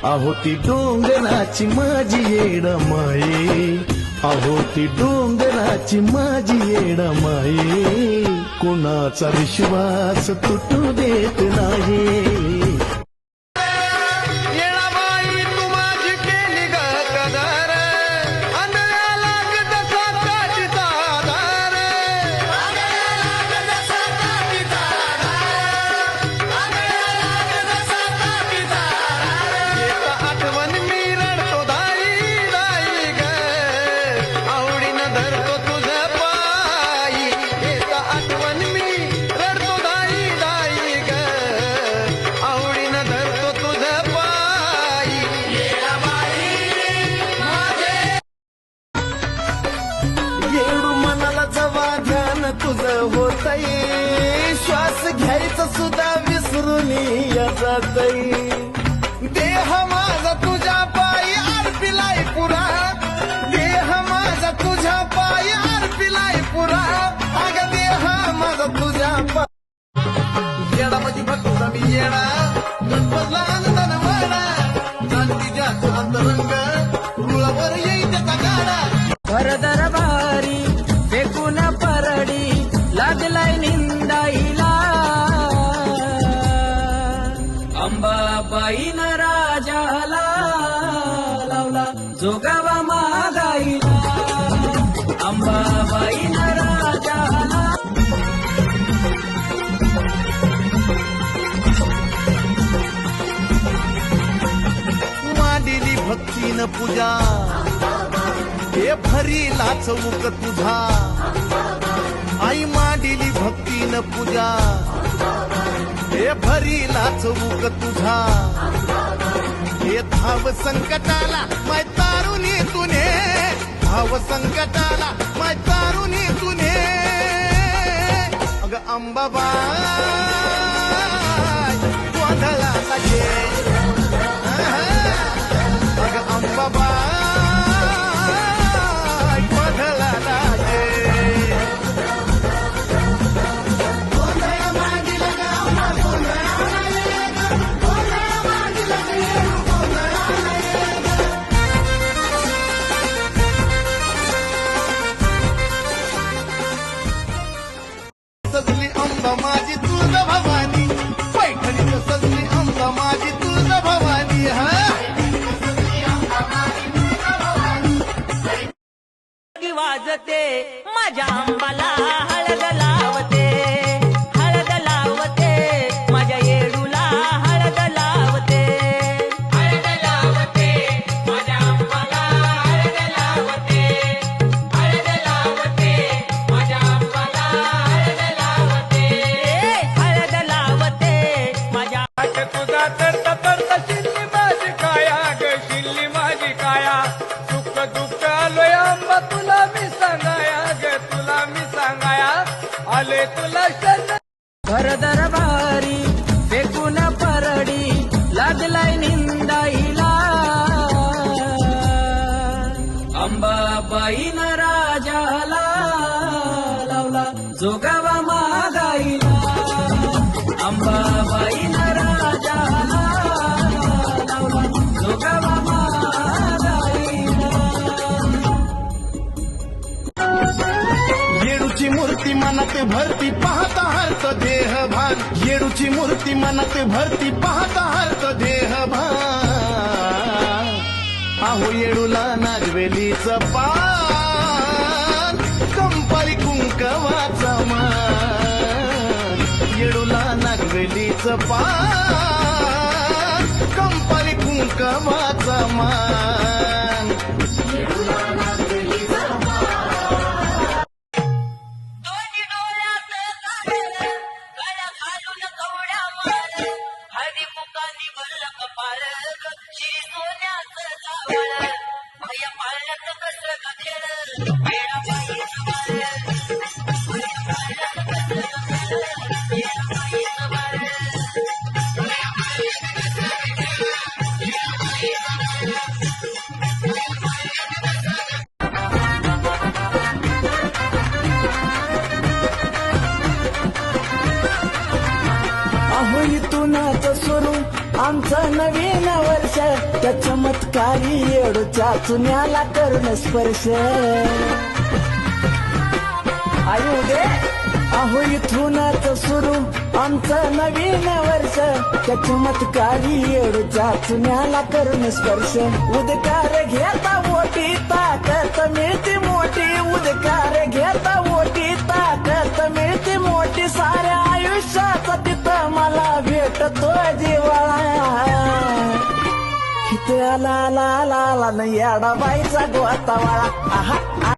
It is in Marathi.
अहो ती डोंगराची माझी येड माये, अहो ती डोंगराची माझी येड माये, कोणाचा विश्वास तुटू देत नाही। तुझं होतय श्वास घ्यायचं सुद्धा विसरून जातय, देह माझा तुझ्या पायी अर्पिलाय पुरा, देह माझा तुझ्या पायी अर्पिलाय पुरा, अग देह माझा तुझ्या पायी येडामध्ये भक्ता मी येडा गणपतला आनंदानं वाडा, जाणती जातो अंतरंग रुळावर येई त्याचा गाडा, भरदरबारी फेकून परडी लागलाय निंदाईला, अंबाबाईन राजाला लावला जोगावा मागाईला, अंबाबाईन राजाला मांडिली भक्तीन पूजा हे भरीला चौक तुझा, आई मांडिली भक्तीन पूजा हे भरीला चौक तुझा, हे धाव संकटाला माय तारुणी तुने, धाव संकटाला माय तारुणी तुने, अग अंबाबाई गोंधळा लागे, अग अंबाबाई सजली अंबा माझी तुळजा भवानी, पैठणीत सजली अंबा माझी तुळजा भवानी, हा वाजते माझ्या अंबाला हळद लावते, हळद लावते माझ्या येडूला हळद लावते, हळद लावते माझ्या अंबाला हळद लावते, हळद लावते माझ्या अंबाला हळद लावते, हळद लावते माझ्या तुझा तरता तरता शिल्ली माझी काया ग, शिल्ली माझी काया, सुख दुःख आलोय अंबा तुला मी सांगाया ग, तुला मी सांगाया आले तुला शरण, भरदरबारी फेकून परडी लागलाय निंदाईला, अंबाबाईन राजाला लावला जोगावा मागाईला, अंबाबाईन राजाला लावला जोगावा मागाईला, येडूची मूर्ती मनात भरती पाहता हरत देह भान, येडूची मूर्ती मनात भरती पाहता हरत देह भान, अहो येडूला नागवेलीचं पान, कंपारी कुंकवाचा मान, येडूला नागवेलीचं पान, कंपारी कुंकवाचा मान, अहो इथूनच स्वरूप आमचं नवीन वर्ष त्या चमत्कारी येडूच्या चुन्याला करून स्पर्श आयु दे अहो इथूनच सुरू आमचं नवीन वर्ष त्या चमत्कारी येडूच्या चुन्याला करून स्पर्श उदकार घेता मोठी ताकद मिळते मोठी उदकार घेता मोठी ताकद मिळते मोठी साऱ्या आयुष्याचा तिथं मला भेटतो जिवाळा हित ला ला ला ला न याडा बाईचा गोतावाळा आहा